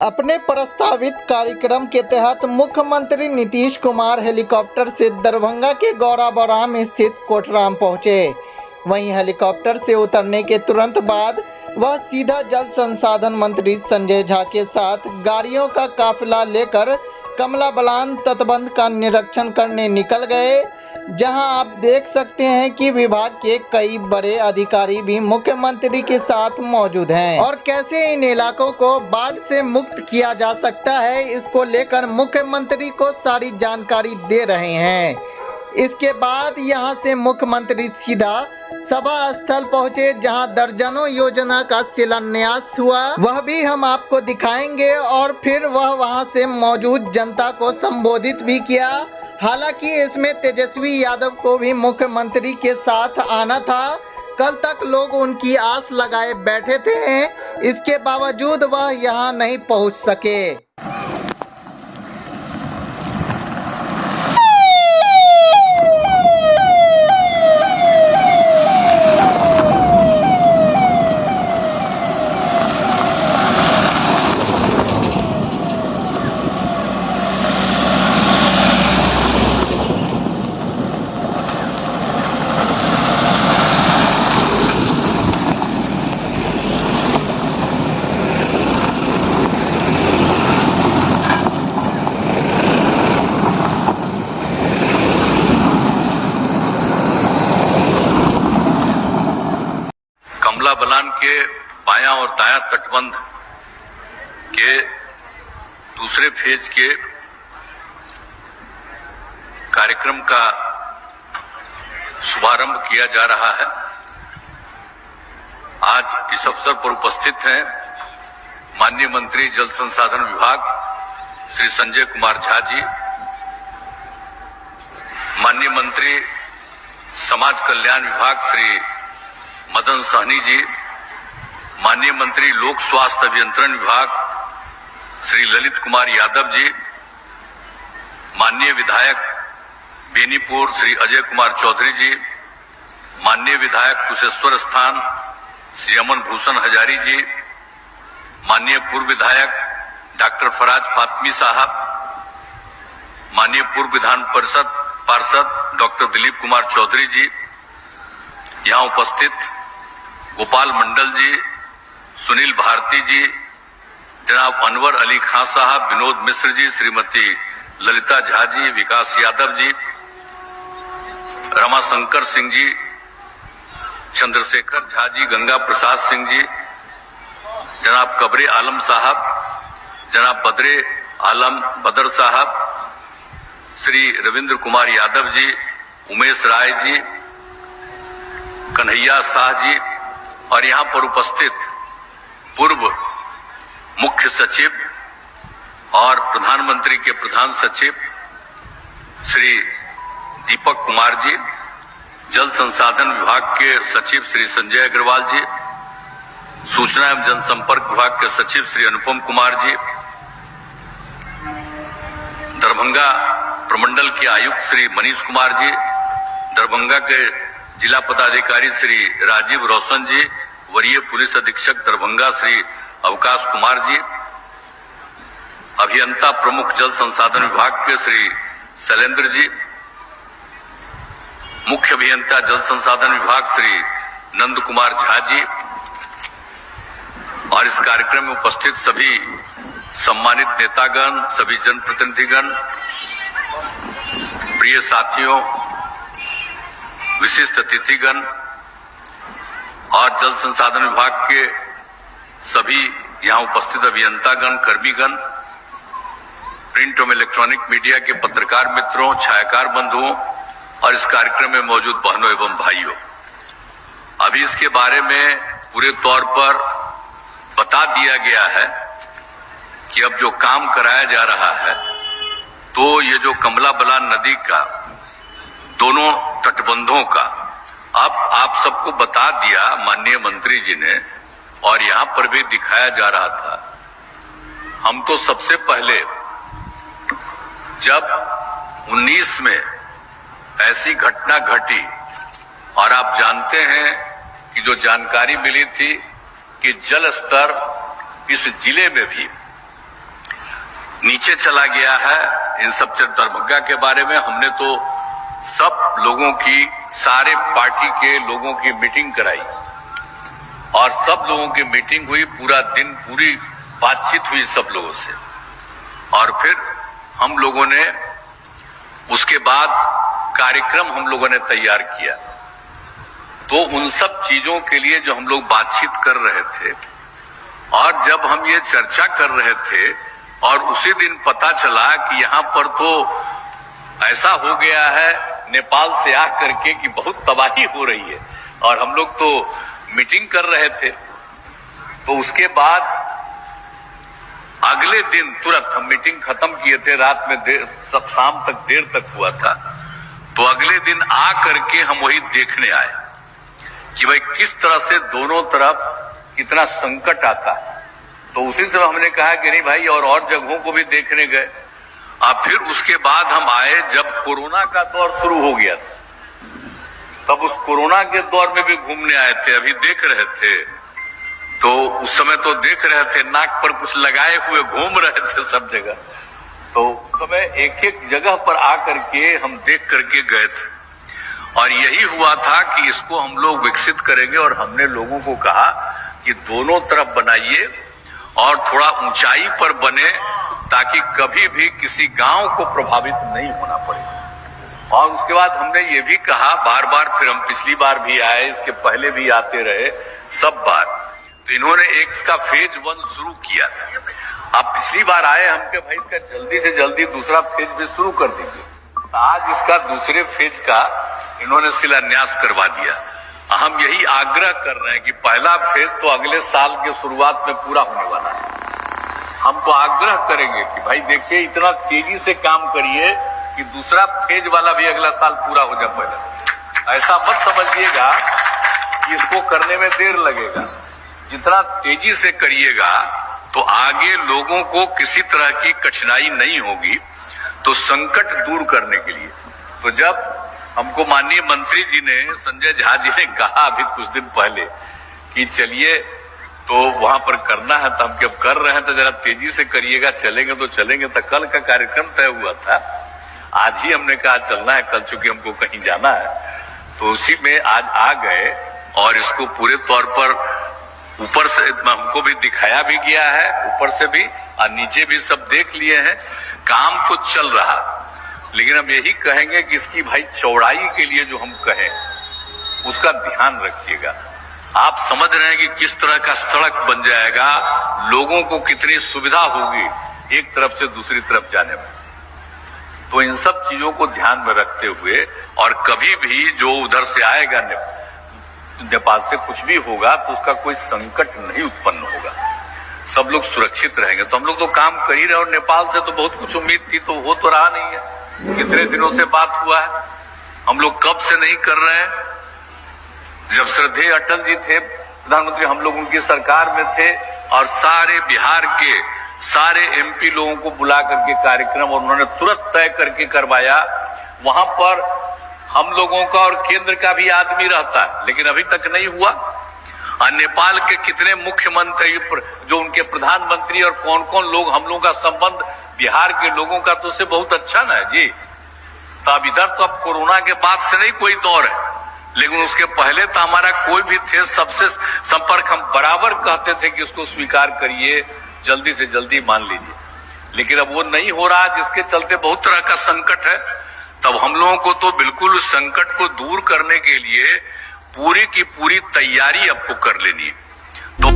अपने प्रस्तावित कार्यक्रम के तहत मुख्यमंत्री नीतीश कुमार हेलीकॉप्टर से दरभंगा के गौराबौराम स्थित कोटराम पहुंचे। वहीं हेलीकॉप्टर से उतरने के तुरंत बाद वह सीधा जल संसाधन मंत्री संजय झा के साथ गाड़ियों का काफिला लेकर कमला बलान तटबंध का निरीक्षण करने निकल गए, जहां आप देख सकते हैं कि विभाग के कई बड़े अधिकारी भी मुख्यमंत्री के साथ मौजूद हैं और कैसे इन इलाकों को बाढ़ से मुक्त किया जा सकता है, इसको लेकर मुख्यमंत्री को सारी जानकारी दे रहे हैं। इसके बाद यहां से मुख्यमंत्री सीधा सभा स्थल पहुंचे, जहां दर्जनों योजना का शिलान्यास हुआ, वह भी हम आपको दिखाएंगे और फिर वह वहां से मौजूद जनता को संबोधित भी किया। हालांकि इसमें तेजस्वी यादव को भी मुख्यमंत्री के साथ आना था। कल तक लोग उनकी आस लगाए बैठे थे, इसके बावजूद वह यहां नहीं पहुंच सके। कमला बलान के बायां और दायां तटबंध के दूसरे फेज के कार्यक्रम का शुभारंभ किया जा रहा है। आज इस अवसर पर उपस्थित हैं माननीय मंत्री जल संसाधन विभाग श्री संजय कुमार झा जी, माननीय मंत्री समाज कल्याण विभाग श्री मदन सहनी जी, माननीय मंत्री लोक स्वास्थ्य अभियंत्रण विभाग श्री ललित कुमार यादव जी, माननीय विधायक बेनीपुर श्री अजय कुमार चौधरी जी, माननीय विधायक कुशेश्वर स्थान श्री अमन भूषण हजारी जी, माननीय पूर्व विधायक डॉक्टर फराज फातमी साहब, माननीय पूर्व विधान परिषद पार्षद डॉक्टर दिलीप कुमार चौधरी जी, यहाँ उपस्थित गोपाल मंडल जी, सुनील भारती जी, जनाब अनवर अली खान साहब, विनोद मिश्र जी, श्रीमती ललिता झा जी, विकास यादव जी, रमाशंकर सिंह जी, चंद्रशेखर झा जी, गंगा प्रसाद सिंह जी, जनाब कबरे आलम साहब, जनाब बदरे आलम बदर साहब, श्री रविंद्र कुमार यादव जी, उमेश राय जी, कन्हैया शाह जी और यहाँ पर उपस्थित पूर्व मुख्य सचिव और प्रधानमंत्री के प्रधान सचिव श्री दीपक कुमार जी, जल संसाधन विभाग के सचिव श्री संजय अग्रवाल जी, सूचना एवं जनसंपर्क विभाग के सचिव श्री अनुपम कुमार जी, दरभंगा प्रमंडल के आयुक्त श्री मनीष कुमार जी, दरभंगा के जिला पदाधिकारी श्री राजीव रोशन जी, वरीय पुलिस अधीक्षक दरभंगा श्री अवकाश कुमार जी, अभियंता प्रमुख जल संसाधन विभाग के श्री शैलेंद्र जी, मुख्य अभियंता जल संसाधन विभाग श्री नंद कुमार झा जी और इस कार्यक्रम में उपस्थित सभी सम्मानित नेतागण, सभी जनप्रतिनिधिगण, प्रिय साथियों, विशिष्ट अतिथिगण और जल संसाधन विभाग के सभी यहाँ उपस्थित अभियंतागण, कर्मीगण, प्रिंट एवं इलेक्ट्रॉनिक मीडिया के पत्रकार मित्रों, छायाकार बंधुओं और इस कार्यक्रम में मौजूद बहनों एवं भाइयों, अभी इसके बारे में पूरे तौर पर बता दिया गया है कि अब जो काम कराया जा रहा है, तो ये जो कमला बलान नदी का दोनों तटबंधों का अब आप सबको बता दिया माननीय मंत्री जी ने और यहाँ पर भी दिखाया जा रहा था। हम तो सबसे पहले जब 19 में ऐसी घटना घटी और आप जानते हैं कि जो जानकारी मिली थी कि जल स्तर इस जिले में भी नीचे चला गया है। इन सब दरभंगा के बारे में हमने तो सब लोगों की, सारे पार्टी के लोगों की मीटिंग कराई और सब लोगों की मीटिंग हुई, पूरा दिन पूरी बातचीत हुई सब लोगों से। और फिर हम लोगों ने उसके बाद कार्यक्रम हम लोगों ने तैयार किया। तो उन सब चीजों के लिए जो हम लोग बातचीत कर रहे थे और जब हम ये चर्चा कर रहे थे और उसी दिन पता चला कि यहाँ पर तो ऐसा हो गया है नेपाल से आ करके कि बहुत तबाही हो रही है और हम लोग तो मीटिंग कर रहे थे। तो उसके बाद अगले दिन तुरंत हम मीटिंग खत्म किए थे, रात में सब शाम तक देर तक हुआ था। तो अगले दिन आ करके हम वही देखने आए कि भाई किस तरह से दोनों तरफ कितना संकट आता है। तो उसी समय हमने कहा कि नहीं भाई, और जगहों को भी देखने गए। अब फिर उसके बाद हम आए जब कोरोना का दौर शुरू हो गया था, तब उस कोरोना के दौर में भी घूमने आए थे, अभी देख रहे थे। तो उस समय तो देख रहे थे, नाक पर कुछ लगाए हुए घूम रहे थे सब जगह। तो उस समय एक एक जगह पर आकर के हम देख करके गए थे और यही हुआ था कि इसको हम लोग विकसित करेंगे। और हमने लोगों को कहा कि दोनों तरफ बनाइए और थोड़ा ऊंचाई पर बने ताकि कभी भी किसी गांव को प्रभावित नहीं होना पड़े। और उसके बाद हमने ये भी कहा बार बार, फिर हम पिछली बार भी आए, इसके पहले भी आते रहे सब बार। तो इन्होंने एक का फेज 1 शुरू किया। अब पिछली बार आए हमके भाई इसका जल्दी से जल्दी दूसरा फेज भी शुरू कर दीजिए। तो आज इसका दूसरे फेज का इन्होंने शिलान्यास करवा दिया। हम यही आग्रह कर रहे हैं कि पहला फेज तो अगले साल के शुरुआत में पूरा होने वाला है। हम तो आग्रह करेंगे कि भाई देखिए इतना तेजी से काम करिए कि दूसरा फेज वाला भी अगला साल पूरा हो जाए। पहले ऐसा मत समझिएगा कि इसको करने में देर लगेगा। जितना तेजी से करिएगा तो आगे लोगों को किसी तरह की कठिनाई नहीं होगी। तो संकट दूर करने के लिए तो जब हमको माननीय मंत्री जी ने, संजय झा जी ने कहा अभी कुछ दिन पहले कि चलिए तो वहां पर करना है, तो हम जब कर रहे हैं तो जरा तेजी से करिएगा, चलेंगे तो चलेंगे। तो कल का कार्यक्रम तय हुआ था, आज ही हमने कहा चलना है, कल चूंकि हमको कहीं जाना है तो उसी में आज आ गए और इसको पूरे तौर पर ऊपर से हमको भी दिखाया भी गया है, ऊपर से भी और नीचे भी सब देख लिए हैं। काम तो चल रहा, लेकिन हम यही कहेंगे कि इसकी भाई चौड़ाई के लिए जो हम कहें उसका ध्यान रखिएगा। आप समझ रहे हैं कि किस तरह का सड़क बन जाएगा, लोगों को कितनी सुविधा होगी एक तरफ से दूसरी तरफ जाने में। तो इन सब चीजों को ध्यान में रखते हुए और कभी भी जो उधर से आएगा नेपाल से कुछ भी होगा तो उसका कोई संकट नहीं उत्पन्न होगा, सब लोग सुरक्षित रहेंगे। तो हम लोग तो काम कर ही रहे और नेपाल से तो बहुत कुछ उम्मीद थी, तो हो तो रहा नहीं है। कितने दिनों से बात हुआ है, हम लोग कब से नहीं कर रहे हैं। जब श्रद्धेय अटल जी थे प्रधानमंत्री, हम लोग उनकी सरकार में थे और सारे बिहार के सारे एमपी लोगों को बुला करके कार्यक्रम और उन्होंने तुरंत तय करके करवाया। वहां पर हम लोगों का और केंद्र का भी आदमी रहता है, लेकिन अभी तक नहीं हुआ। और नेपाल के कितने मुख्यमंत्री, जो उनके प्रधानमंत्री और कौन कौन लोग, हम लोगों का संबंध बिहार के लोगों का तो उससे बहुत अच्छा ना है जी। तो अब इधर तो अब कोरोना के बाद से नहीं कोई दौर है, लेकिन उसके पहले तो हमारा कोई भी थे सबसे संपर्क हम बराबर कहते थे कि उसको स्वीकार करिए, जल्दी से जल्दी मान लीजिए। लेकिन अब वो नहीं हो रहा, जिसके चलते बहुत तरह का संकट है। तब हम लोगों को तो बिल्कुल उस संकट को दूर करने के लिए पूरी की पूरी तैयारी आपको कर लेनी है। तो